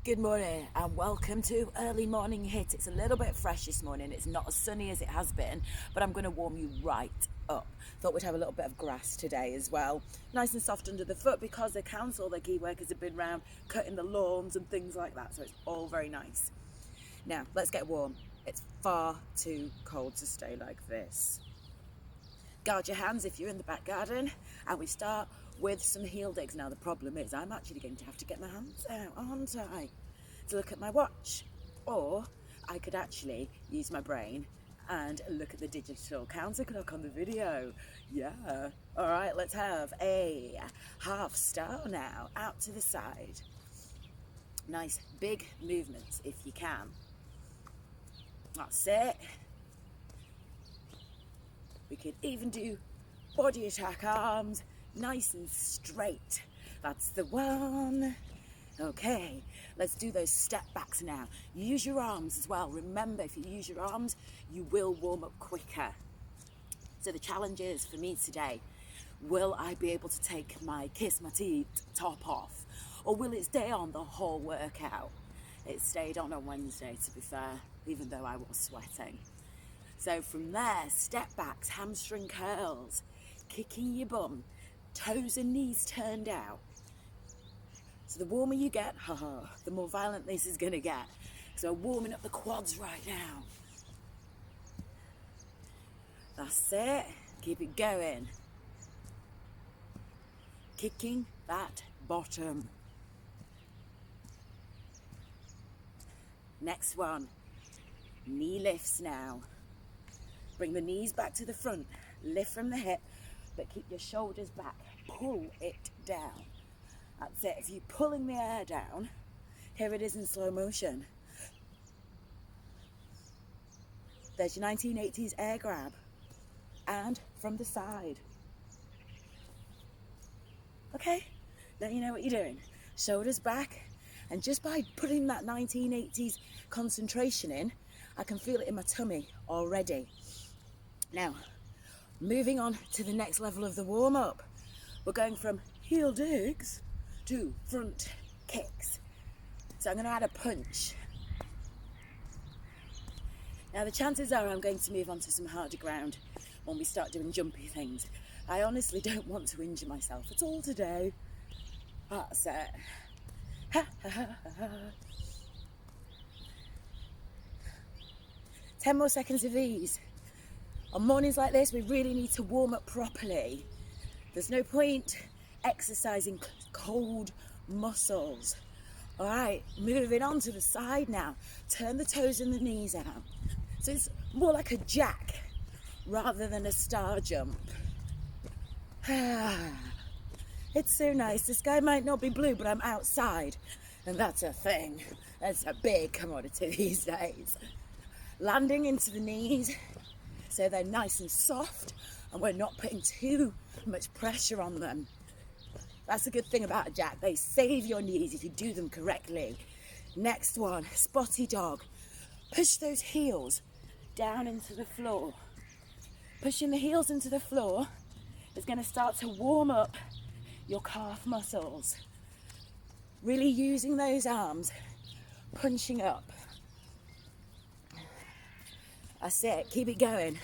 Good morning and welcome to early morning HiiT. It's a little bit fresh this morning. It's not as sunny as it has been, but I'm going to warm you right up. Thought we'd have a little bit of grass today as well. Nice and soft under the foot because the council, the key workers have been round cutting the lawns and things like that. So it's all very nice. Now, let's get warm. It's far too cold to stay like this. Guard your hands if you're in the back garden, and we start with some heel digs. Now the problem is I'm actually going to have to get my hands out, aren't I, to look at my watch, or I could actually use my brain and look at the digital counter clock on the video. Yeah, all right, let's have a half star now, out to the side. Nice big movements if you can. That's it. We could even do body attack arms, nice and straight. That's the one. Okay, let's do those step backs now. Use your arms as well. Remember, if you use your arms, you will warm up quicker. So the challenge is for me today, will I be able to take my Kiss My Teeth top off? Or will it stay on the whole workout? It stayed on Wednesday, to be fair, even though I was sweating. So from there, step backs, hamstring curls, kicking your bum, toes and knees turned out. So the warmer you get, the more violent this is going to get. So warming up the quads right now. That's it. Keep it going. Kicking that bottom. Next one, knee lifts now. Bring the knees back to the front, lift from the hip, but keep your shoulders back. Pull it down. That's it. If you're pulling the air down, here it is in slow motion. There's your 1980s air grab. And from the side. Okay, now you know what you're doing. Shoulders back, and just by putting that 1980s concentration in, I can feel it in my tummy already. Now, moving on to the next level of the warm-up. We're going from heel digs to front kicks. So I'm going to add a punch. Now the chances are I'm going to move on to some harder ground when we start doing jumpy things. I honestly don't want to injure myself at all today. That's it. Ha, ha, ha, ha. 10 more seconds of these. On mornings like this, we really need to warm up properly. There's no point exercising cold muscles. All right, moving on to the side now. Turn the toes and the knees out. So it's more like a jack rather than a star jump. It's so nice. The sky might not be blue, but I'm outside. And that's a thing. That's a big commodity these days. Landing into the knees so they're nice and soft and we're not putting too much pressure on them. That's a good thing about a jack. They save your knees if you do them correctly. Next one, spotty dog. Push those heels down into the floor. Pushing the heels into the floor is going to start to warm up your calf muscles. Really using those arms, punching up. That's it, keep it going.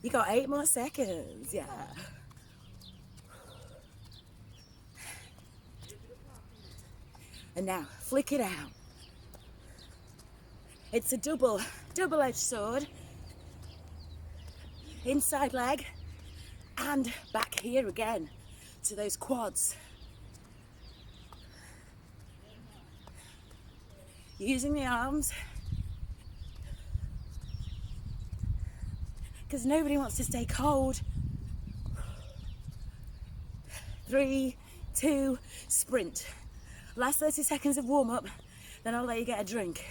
You got 8 more seconds, yeah. And now, flick it out. It's a double-edged sword. Inside leg, and back here again to those quads. Using the arms, because nobody wants to stay cold. 3, 2, sprint. Last 30 seconds of warm up, then I'll let you get a drink.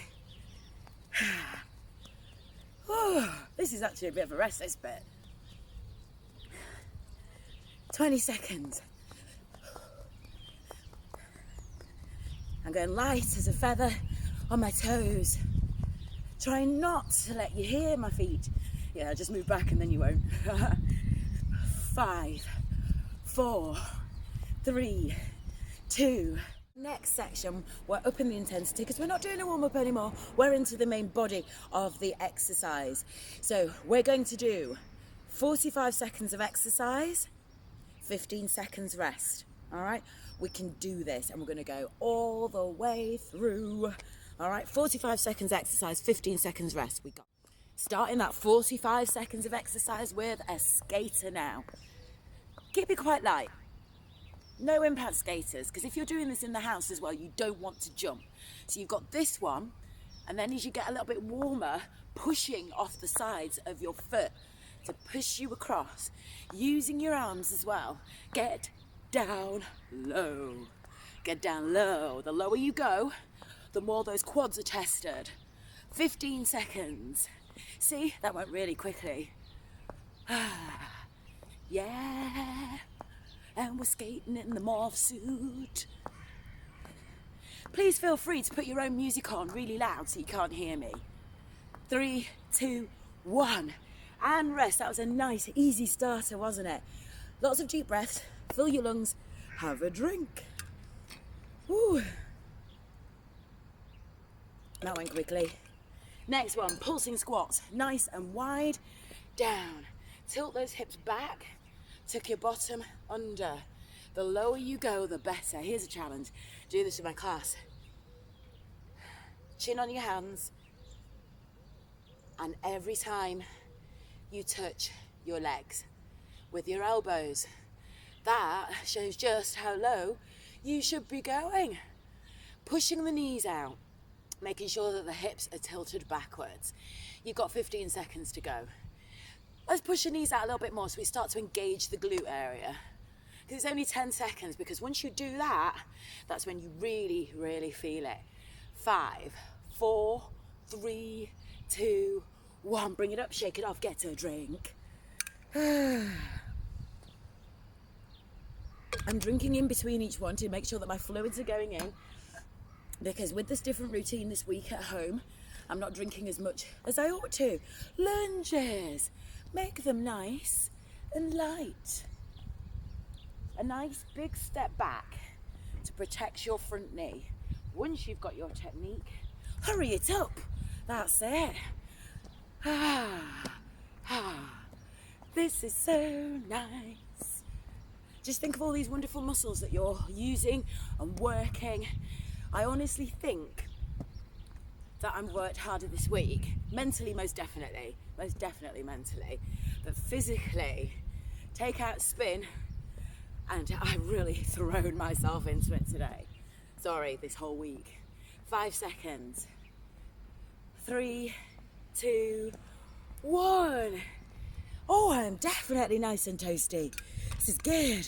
This is actually a bit of a rest, this bit. 20 seconds. I'm going light as a feather on my toes. Try not to let you hear my feet. Yeah, just move back and then you won't. 5, 4, 3, 2. Next section, we're upping the intensity because we're not doing a warm-up anymore. We're into the main body of the exercise. So we're going to do 45 seconds of exercise, 15 seconds rest. All right, we can do this, and we're going to go all the way through. All right, 45 seconds exercise, 15 seconds rest. We got starting that 45 seconds of exercise with a skater now. Keep it quite light. No impact skaters, because if you're doing this in the house as well, you don't want to jump. So you've got this one, and then as you get a little bit warmer, pushing off the sides of your foot to push you across, using your arms as well. Get down low. Get down low. The lower you go, the more those quads are tested. 15 seconds. See, that went really quickly. Yeah. And we're skating in the morph suit. Please feel free to put your own music on really loud so you can't hear me. 3, 2, 1. And rest. That was a nice, easy starter, wasn't it? Lots of deep breaths. Fill your lungs. Have a drink. Woo. That went quickly. Next one, pulsing squats. Nice and wide. Down. Tilt those hips back. Tuck your bottom under. The lower you go, the better. Here's a challenge. Do this in my class. Chin on your hands. And every time you touch your legs with your elbows, that shows just how low you should be going. Pushing the knees out, making sure that the hips are tilted backwards. You've got 15 seconds to go. Let's push the knees out a little bit more so we start to engage the glute area. Because it's only 10 seconds, because once you do that, that's when you really, really feel it. 5, 4, 3, 2, 1. Bring it up, shake it off, get a drink. I'm drinking in between each one to make sure that my fluids are going in, because with this different routine this week at home, I'm not drinking as much as I ought to. Lunges. Make them nice and light. A nice big step back to protect your front knee. Once you've got your technique, hurry it up. That's it. This is so nice. Just think of all these wonderful muscles that you're using and working. I honestly think that I've worked harder this week. Mentally, most definitely mentally. But physically, take out spin, and I've really thrown myself into it today. Sorry, this whole week. 5 seconds. 3, 2, 1. Oh, I'm definitely nice and toasty. This is good.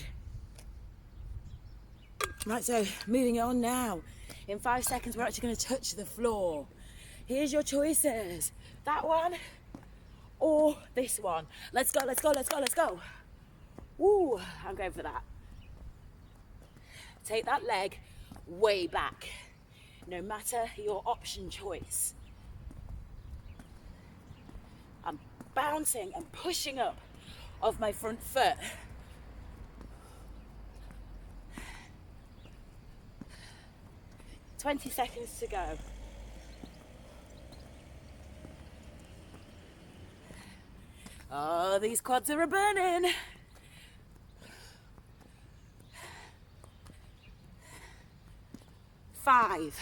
Right, so moving on now. In 5 seconds, we're actually going to touch the floor. Here's your choices. That one or this one. Let's go, let's go, let's go, let's go. Woo, I'm going for that. Take that leg way back, no matter your option choice. I'm bouncing and pushing up off my front foot. "20 seconds to go. Oh, these quads are a-burning. Five.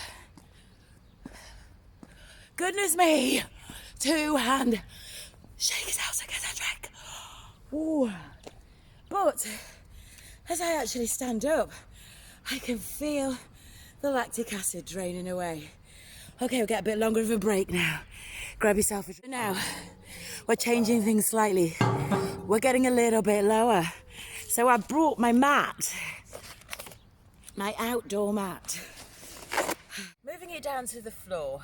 Goodness me. 2 and shake it out to get a drink. Ooh. But as I actually stand up, I can feel the lactic acid draining away. Okay, we'll get a bit longer of a break now. Grab yourself a drink. Now, we're changing things slightly. We're getting a little bit lower. So I brought my mat, my outdoor mat. Moving it down to the floor.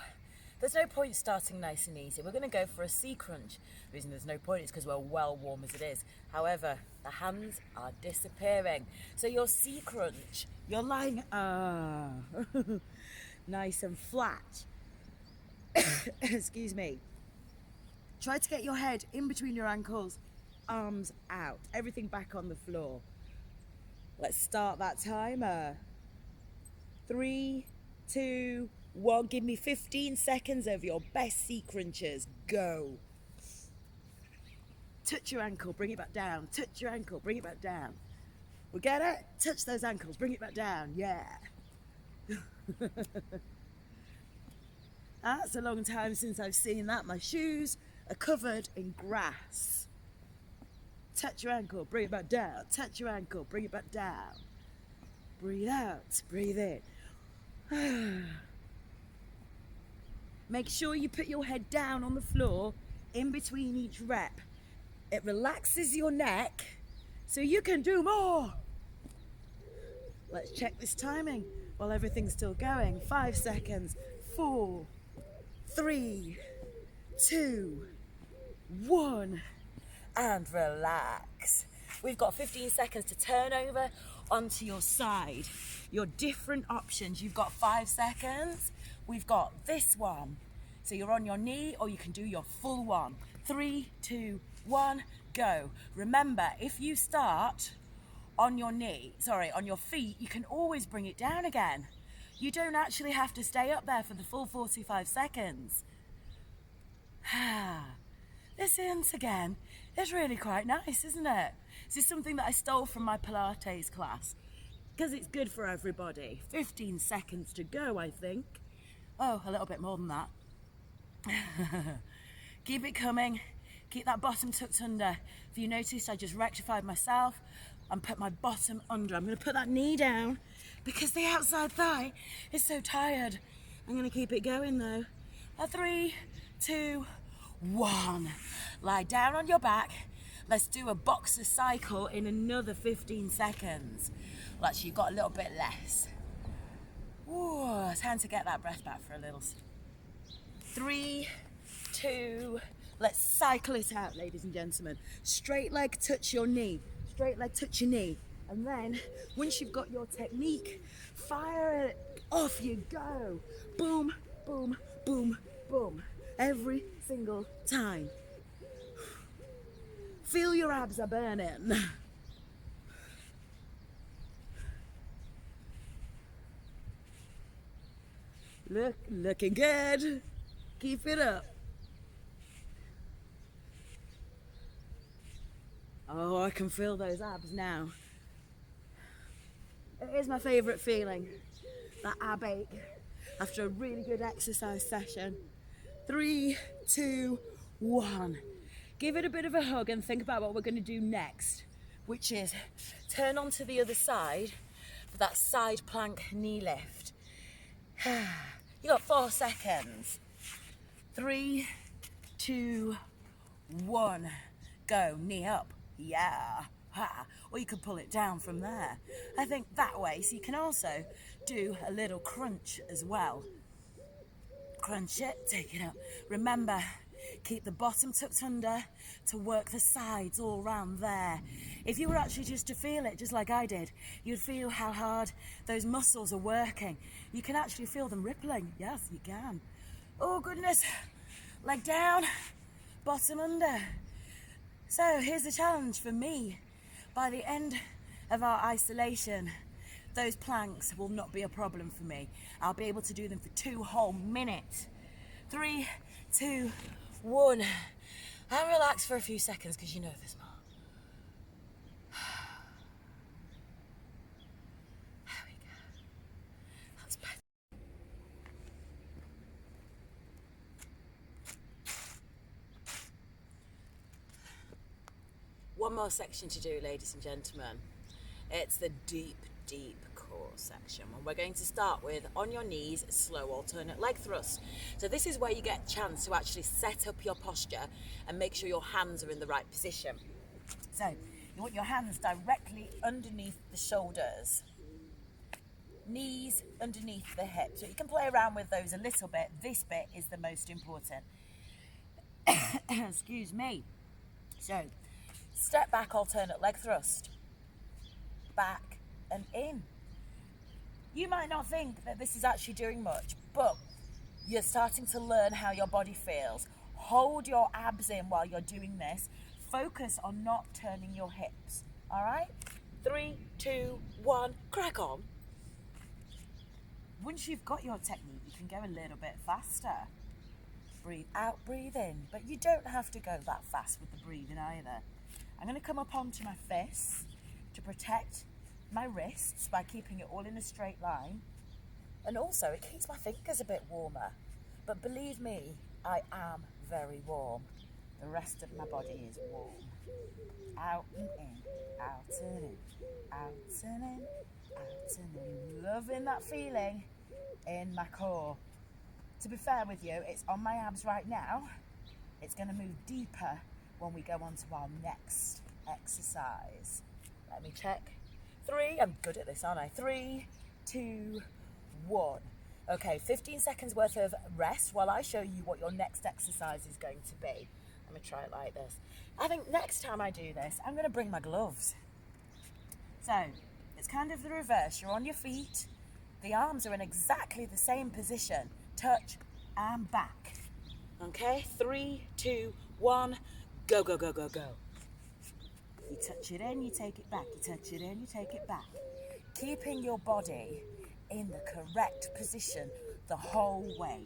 There's no point starting nice and easy. We're going to go for a C crunch. The reason there's no point is because we're well warm as it is. However, the hands are disappearing. So your C crunch, you're lying nice and flat. Excuse me. Try to get your head in between your ankles, arms out, everything back on the floor. Let's start that timer. 3, 2, 1. Give me 15 seconds of your best sea crunches. Go. Touch your ankle, bring it back down. Touch your ankle, bring it back down. We get it? Touch those ankles, bring it back down. Yeah. That's a long time since I've seen that. My shoes are covered in grass. Touch your ankle, bring it back down. Touch your ankle, bring it back down. Breathe out, breathe in. Make sure you put your head down on the floor in between each rep. It relaxes your neck so you can do more. Let's check this timing while everything's still going. 5 seconds. 4, 3, 2, 1. And relax. We've got 15 seconds to turn over onto your side. Your different options. You've got 5 seconds. We've got this one. So you're on your knee or you can do your full one. 3, 2, 1, go. Remember, if you start on your on your feet, you can always bring it down again. You don't actually have to stay up there for the full 45 seconds. This once again is really quite nice, isn't it? This is something that I stole from my Pilates class because it's good for everybody. 15 seconds to go, I think. Oh, a little bit more than that. Keep it coming. Keep that bottom tucked under. If you noticed, I just rectified myself and put my bottom under. I'm going to put that knee down because the outside thigh is so tired. I'm going to keep it going though. 3, 2, 1. Lie down on your back. Let's do a boxer cycle in another 15 seconds. Well, actually, you've got a little bit less. Ooh, time to get that breath back for a little. 3, 2, let's cycle it out, ladies and gentlemen. Straight leg, touch your knee. Straight leg, touch your knee. And then, once you've got your technique, fire it. Off you go. Boom, boom, boom, boom. Every single time. Feel your abs are burning. Looking good. Keep it up. Oh, I can feel those abs now. It is my favourite feeling, that ab ache after a really good exercise session. 3, 2, 1. Give it a bit of a hug and think about what we're going to do next, which is turn onto the other side for that side plank knee lift. You got 4 seconds. 3, 2, 1. Go, knee up. Yeah. Ha. Or you could pull it down from there. I think that way. So you can also do a little crunch as well. Crunch it, take it up. Remember, keep the bottom tucked under to work the sides all around there. If you were actually just to feel it, just like I did, you'd feel how hard those muscles are working. You can actually feel them rippling. Yes, you can. Oh, goodness. Leg down, bottom under. So here's the challenge for me. By the end of our isolation, those planks will not be a problem for me. I'll be able to do them for 2 whole minutes. 3, 2, 1. And relax for a few seconds because you know there's more. There we go. That's better. One more section to do, ladies and gentlemen. It's the deep core section. And we're going to start with on your knees, slow alternate leg thrust. So this is where you get a chance to actually set up your posture and make sure your hands are in the right position. So you want your hands directly underneath the shoulders, knees underneath the hips. So you can play around with those a little bit. This bit is the most important. Excuse me. So step back, alternate leg thrust. Back and in. You might not think that this is actually doing much, but you're starting to learn how your body feels. Hold your abs in while you're doing this. Focus on not turning your hips. All right? 3, 2, 1, crack on. once you've got your technique, you can go a little bit faster. Breathe out, breathe in, but you don't have to go that fast with the breathing either. I'm going to come up onto my fists to protect my wrists by keeping it all in a straight line. And also, it keeps my fingers a bit warmer. But believe me, I am very warm. The rest of my body is warm. Out and in, out and in, out and in, out and in. Loving that feeling in my core. To be fair with you, it's on my abs right now. It's going to move deeper when we go on to our next exercise. Let me check. 3, I'm good at this, aren't I? 3, 2, 1. Okay, 15 seconds worth of rest while I show you what your next exercise is going to be. Let me try it like this. I think next time I do this, I'm going to bring my gloves. So, it's kind of the reverse. You're on your feet. The arms are in exactly the same position. Touch and back. Okay, 3, 2, 1, go, go, go, go, go. You touch it in, you take it back. You touch it in, you take it back. Keeping your body in the correct position the whole way.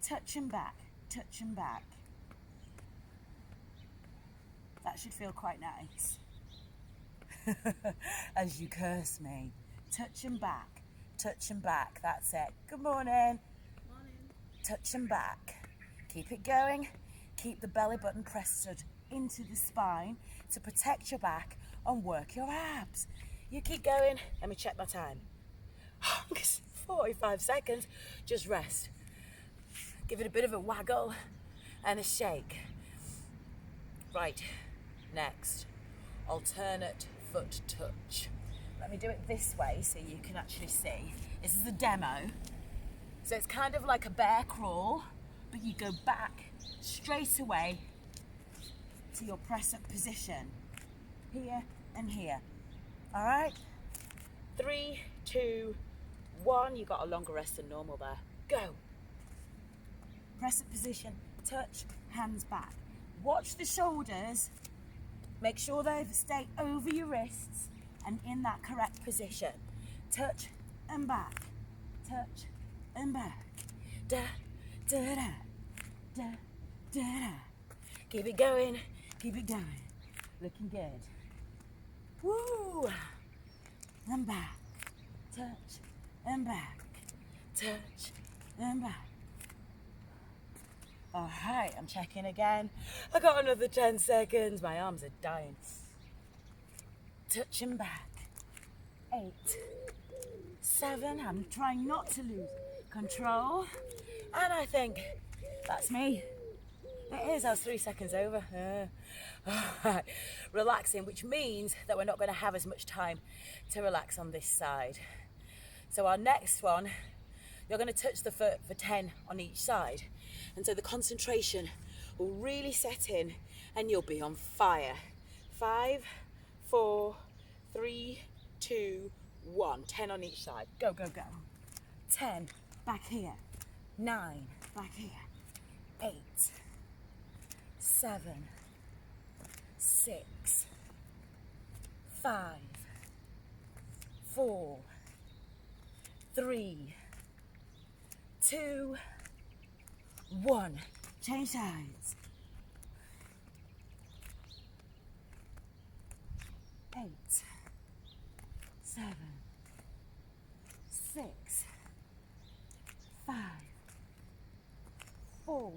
Touch and back, touch and back. That should feel quite nice. As you curse me. Touch and back, touch and back. That's it. Good morning. Touch and back. Keep it going. Keep the belly button pressed into the spine to protect your back and work your abs. You keep going. Let me check my time. 45 seconds. Just rest. Give it a bit of a waggle and a shake. Right, next. Alternate foot touch. Let me do it this way so you can actually see. This is a demo. So it's kind of like a bear crawl, but you go back straight away to your press up position. Here and here. All right? 3, 2, 1. You got a longer rest than normal there. Go. Press up position, touch, hands back. Watch the shoulders. Make sure they stay over your wrists and in that correct position. Touch and back. Touch and back. Da, da, da, da, da, da. Keep it going, keep it going. Looking good. Woo! And back. Touch and back. Touch and back. All right, I'm checking again. I got another 10 seconds. My arms are dying. Touch and back. 8, 7. I'm trying not to lose control. And I think that's me. It is. I was 3 seconds over. Relaxing, which means that we're not going to have as much time to relax on this side. So our next one, you're going to touch the foot for 10 on each side. And so the concentration will really set in and you'll be on fire. 5, 4, 3, 2, 1. 10 on each side. Go, go, go. 10, back here. 9, back here. 8, 7, 6, 5, 4, 3, 2, 1. Change sides. 8, 7, 6, 5, 4,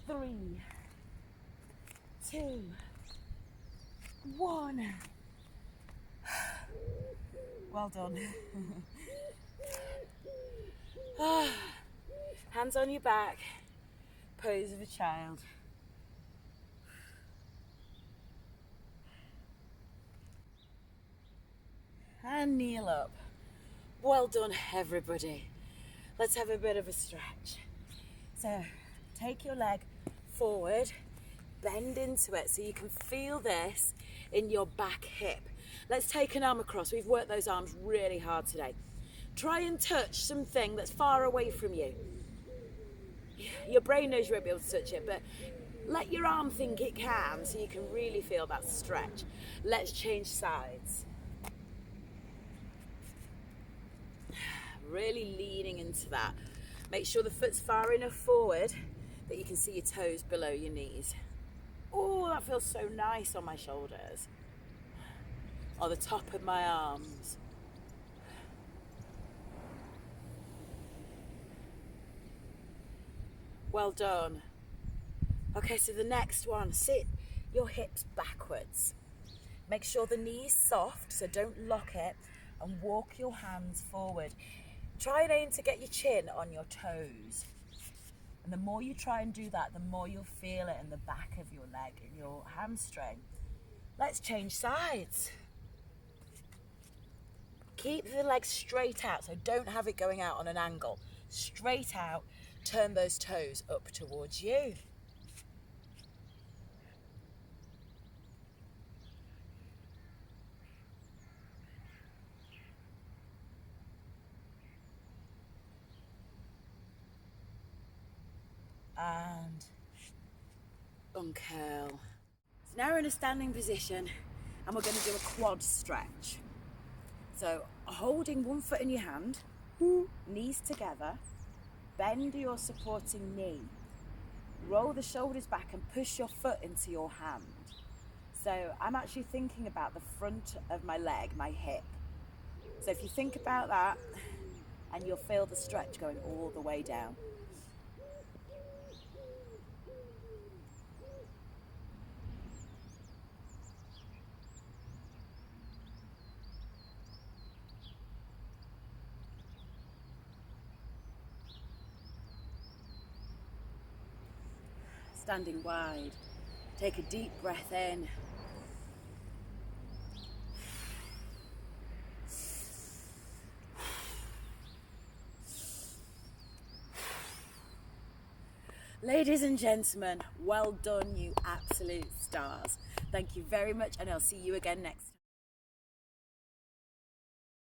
3, 2, 1. Well done. Hands on your back, pose of a child. And kneel up. Well done, everybody. Let's have a bit of a stretch. So, take your leg forward, bend into it so you can feel this in your back hip. Let's take an arm across. We've worked those arms really hard today. Try and touch something that's far away from you. Your brain knows you won't be able to touch it, but let your arm think it can so you can really feel that stretch. Let's change sides. really leaning into that. Make sure the foot's far enough forward that you can see your toes below your knees. Oh, that feels so nice on my shoulders, or the top of my arms. Well done. Okay, so the next one, sit your hips backwards. Make sure the knee's soft, so don't lock it, and walk your hands forward. Try and aim to get your chin on your toes. And the more you try and do that, the more you'll feel it in the back of your leg, in your hamstring. Let's change sides. Keep the legs straight out, so don't have it going out on an angle. Straight out, turn those toes up towards you. And uncurl. So now we're in a standing position and we're going to do a quad stretch. So holding one foot in your hand, knees together, bend your supporting knee, roll the shoulders back and push your foot into your hand. So I'm actually thinking about the front of my leg, my hip. So if you think about that, and you'll feel the stretch going all the way down. Standing wide, take a deep breath in. Ladies and gentlemen, well done, you absolute stars. Thank you very much, and I'll see you again next time.